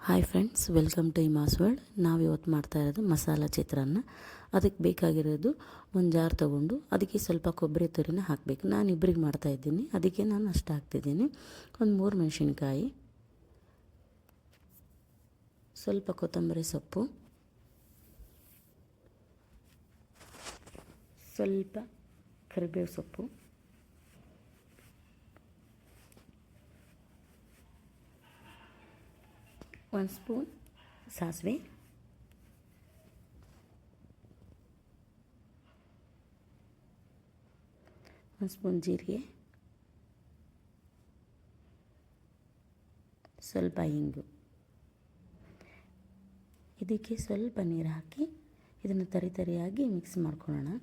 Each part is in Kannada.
Hi friends, welcome to Ima's world. ನಾವು ಇವತ್ತು ಮಾಡ್ತಾ ಇರೋದು ಮಸಾಲ ಚಿತ್ರಾನ್ನ. ಅದಕ್ಕೆ ಬೇಕಾಗಿರೋದು ಒಂದು ಜಾರ್ ತೊಗೊಂಡು ಅದಕ್ಕೆ ಸ್ವಲ್ಪ ಕೊಬ್ಬರಿ ತುರಿನ ಹಾಕಬೇಕು. ನಾನು ಇಬ್ಬರಿಗೆ ಮಾಡ್ತಾಯಿದ್ದೀನಿ, ಅದಕ್ಕೆ ನಾನು ಅಷ್ಟು ಹಾಕ್ತಿದ್ದೀನಿ. ಒಂದು 3 ಮೆಣಸಿನ್ಕಾಯಿ, ಸ್ವಲ್ಪ ಕೊತ್ತಂಬರಿ ಸೊಪ್ಪು, ಸ್ವಲ್ಪ ಕರಿಬೇವು ಸೊಪ್ಪು, ಒಂದು ಸ್ಪೂನ್ ಸಾಸಿವೆ, ಒಂದು ಸ್ಪೂನ್ ಜೀರಿಗೆ, ಸ್ವಲ್ಪ ಇಂಗು. ಇದಕ್ಕೆ ಸ್ವಲ್ಪ ನೀರು ಹಾಕಿ ಇದನ್ನು ತರಿಯಾಗಿ ಮಿಕ್ಸ್ ಮಾಡ್ಕೊಳ್ಳೋಣ.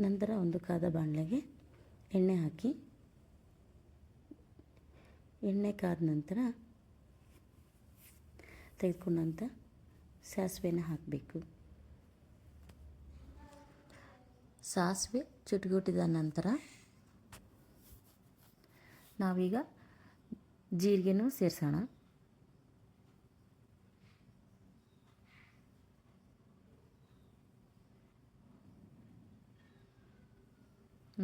ನಂತರ ಒಂದು ಕಾದ ಬಾಣಲೆಗೆ ಎಣ್ಣೆ ಹಾಕಿ, ಎಣ್ಣೆ ಕಾದ ನಂತರ ತೆಗೆದುಕೊಂಡಂಥ ಸಾಸಿವೆನ ಹಾಕಬೇಕು. ಸಾಸಿವೆ ಚುಟುಗುಟ್ಟಿದ ನಂತರ ನಾವೀಗ ಜೀರಿಗೆನೂ ಸೇರಿಸೋಣ.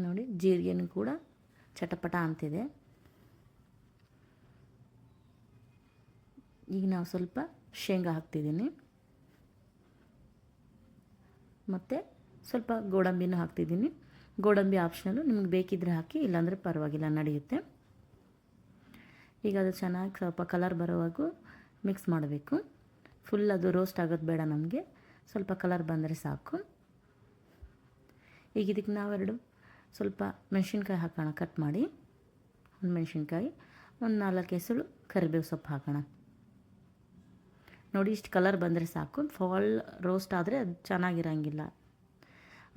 ನೋಡಿ, ಜೀರಿಗೆನೂ ಕೂಡ ಚಟಪಟ ಅಂತಿದೆ. ಈಗ ನಾವು ಸ್ವಲ್ಪ ಶೇಂಗಾ ಹಾಕ್ತಿದ್ದೀನಿ ಮತ್ತು ಸ್ವಲ್ಪ ಗೋಡಂಬಿನೂ ಹಾಕ್ತಿದ್ದೀನಿ. ಗೋಡಂಬಿ ಆಪ್ಷನಲ್ಲು, ನಿಮಗೆ ಬೇಕಿದ್ದರೆ ಹಾಕಿ, ಇಲ್ಲಾಂದರೆ ಪರವಾಗಿಲ್ಲ, ನಡೆಯುತ್ತೆ. ಈಗ ಅದು ಚೆನ್ನಾಗಿ ಸ್ವಲ್ಪ ಕಲರ್ ಬರೋವಾಗೂ ಮಿಕ್ಸ್ ಮಾಡಬೇಕು. ಫುಲ್ ಅದು ರೋಸ್ಟ್ ಆಗೋದು ಬೇಡ, ನಮಗೆ ಸ್ವಲ್ಪ ಕಲರ್ ಬಂದರೆ ಸಾಕು. ಈಗ ಇದಕ್ಕೆ ನಾವೆರಡು ಸ್ವಲ್ಪ ಮೆಣಸಿನ್ಕಾಯಿ ಹಾಕೋಣ, ಕಟ್ ಮಾಡಿ. ಒಂದು ಮೆಣಸಿನ್ಕಾಯಿ, ಒಂದು 4 ಎಸಳು ಕರಿಬೇವು ಸೊಪ್ಪು ಹಾಕೋಣ. ನೋಡಿ, ಇಷ್ಟು ಕಲರ್ ಬಂದರೆ ಸಾಕು. ಫಾಲ್ ರೋಸ್ಟ್ ಆದರೆ ಅದು ಚೆನ್ನಾಗಿರೋಂಗಿಲ್ಲ.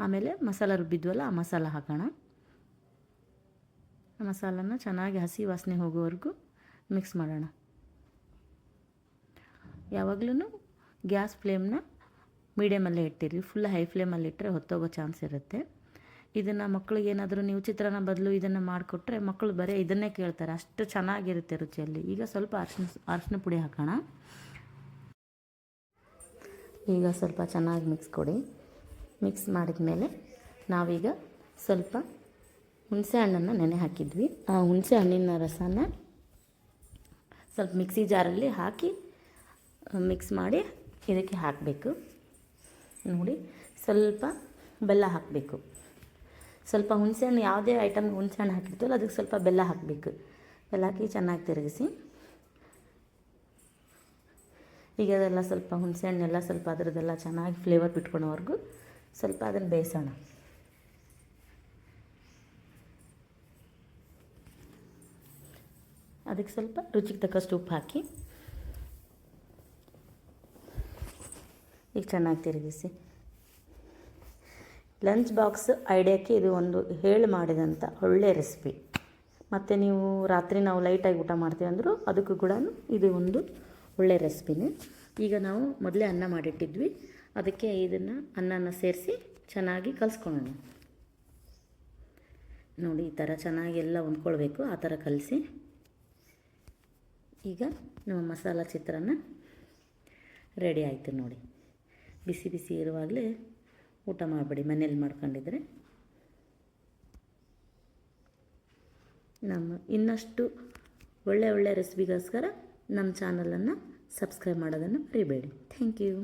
ಆಮೇಲೆ ಮಸಾಲ ರುಬ್ಬಿದ್ವಲ್ಲ, ಆ ಮಸಾಲ ಹಾಕೋಣ. ಆ ಮಸಾಲನ ಚೆನ್ನಾಗಿ ಹಸಿ ವಾಸನೆ ಹೋಗೋವರೆಗೂ ಮಿಕ್ಸ್ ಮಾಡೋಣ. ಯಾವಾಗಲೂ ಗ್ಯಾಸ್ ಫ್ಲೇಮ್ನ ಮೀಡಿಯಮಲ್ಲೇ ಇಟ್ಟಿರಿ. ಫುಲ್ ಹೈ ಫ್ಲೇಮಲ್ಲಿ ಇಟ್ಟರೆ ಹೊತ್ತೋಗೋ ಚಾನ್ಸ್ ಇರುತ್ತೆ. ಇದನ್ನು ಮಕ್ಕಳಿಗೆ ಏನಾದರೂ ನೀವು ಚಿತ್ರಾನ್ನ ಬದಲು ಇದನ್ನು ಮಾಡಿಕೊಟ್ರೆ ಮಕ್ಕಳು ಬರೀ ಇದನ್ನೇ ಕೇಳ್ತಾರೆ, ಅಷ್ಟು ಚೆನ್ನಾಗಿರುತ್ತೆ ರುಚಿಯಲ್ಲಿ. ಈಗ ಸ್ವಲ್ಪ ಅರಿಶಿನ ಪುಡಿ ಹಾಕೋಣ. ಈಗ ಸ್ವಲ್ಪ ಚೆನ್ನಾಗಿ ಮಿಕ್ಸ್ ಕೊಡಿ. ಮಿಕ್ಸ್ ಮಾಡಿದ ಮೇಲೆ ನಾವೀಗ ಸ್ವಲ್ಪ ಹುಣಸೆ ಹಣ್ಣನ್ನು ನೆನೆ ಹಾಕಿದ್ವಿ. ಆ ಹುಣಸೆ ಹಣ್ಣಿನ ರಸನ ಸ್ವಲ್ಪ ಮಿಕ್ಸಿ ಜಾರಲ್ಲಿ ಹಾಕಿ ಮಿಕ್ಸ್ ಮಾಡಿ ಇದಕ್ಕೆ ಹಾಕಬೇಕು. ನೋಡಿ, ಸ್ವಲ್ಪ ಬೆಲ್ಲ ಹಾಕಬೇಕು. ಸ್ವಲ್ಪ ಹುಣಸೆ ಹಣ್ಣು, ಯಾವುದೇ ಐಟಮ್ಗೆ ಹುಣಸೆ ಹಣ್ಣು ಹಾಕಿರ್ತೀವಲ್ಲ ಅದಕ್ಕೆ ಸ್ವಲ್ಪ ಬೆಲ್ಲ ಹಾಕಬೇಕು. ಬೆಲ್ಲ ಹಾಕಿ ಚೆನ್ನಾಗಿ ತಿರುಗಿಸಿ. ಈಗ ಅದೆಲ್ಲ ಸ್ವಲ್ಪ ಹುಣಸೆ ಹಣ್ಣೆಲ್ಲ ಸ್ವಲ್ಪ ಅದರದ್ದೆಲ್ಲ ಚೆನ್ನಾಗಿ ಫ್ಲೇವರ್ ಬಿಟ್ಕೊಳೋವರೆಗೂ ಸ್ವಲ್ಪ ಅದನ್ನು ಬೇಯಿಸೋಣ. ಅದಕ್ಕೆ ಸ್ವಲ್ಪ ರುಚಿಗೆ ತಕ್ಕಷ್ಟು ಉಪ್ಪು ಹಾಕಿ ಈಗ ಚೆನ್ನಾಗಿ ತಿರುಗಿಸಿ. ಲಂಚ್ ಬಾಕ್ಸ್ ಐಡಿಯಾಕ್ಕೆ ಇದು ಒಂದು ಹೇಳಿ ಮಾಡಿದಂಥ ಒಳ್ಳೆಯ ರೆಸಿಪಿ. ಮತ್ತು ನೀವು ರಾತ್ರಿ ನಾವು ಲೈಟಾಗಿ ಊಟ ಮಾಡ್ತೀವಿ ಅಂದರೂ ಅದಕ್ಕೂ ಕೂಡ ಇದು ಒಂದು ಒಳ್ಳೆಯ ರೆಸಿಪಿನೇ. ಈಗ ನಾವು ಮೊದಲೇ ಅನ್ನ ಮಾಡಿಟ್ಟಿದ್ವಿ, ಅದಕ್ಕೆ ಇದನ್ನು ಅನ್ನನ ಸೇರಿಸಿ ಚೆನ್ನಾಗಿ ಕಲಿಸ್ಕೊಳ್ಳೋಣ. ನೋಡಿ, ಈ ಥರ ಚೆನ್ನಾಗಿ ಎಲ್ಲ ಹೊಂದ್ಕೊಳ್ಬೇಕು, ಆ ಥರ ಕಲಸಿ. ಈಗ ನಮ್ಮ ಮಸಾಲ ಚಿತ್ರಾನ್ನ ರೆಡಿ ಆಯಿತು. ನೋಡಿ, ಬಿಸಿ ಬಿಸಿ ಇರುವಾಗಲೇ ಊಟ ಮಾಡಿಬಿಡಿ, ಮನೇಲಿ ಮಾಡ್ಕೊಂಡಿದ್ರೆ. ನಮ್ಮ ಇನ್ನಷ್ಟು ಒಳ್ಳೆ ರೆಸಿಪಿಗೋಸ್ಕರ ನಮ್ಮ ಚಾನಲನ್ನು ಸಬ್ಸ್ಕ್ರೈಬ್ ಮಾಡೋದನ್ನು ಮರಿಬೇಡಿ. Thank you.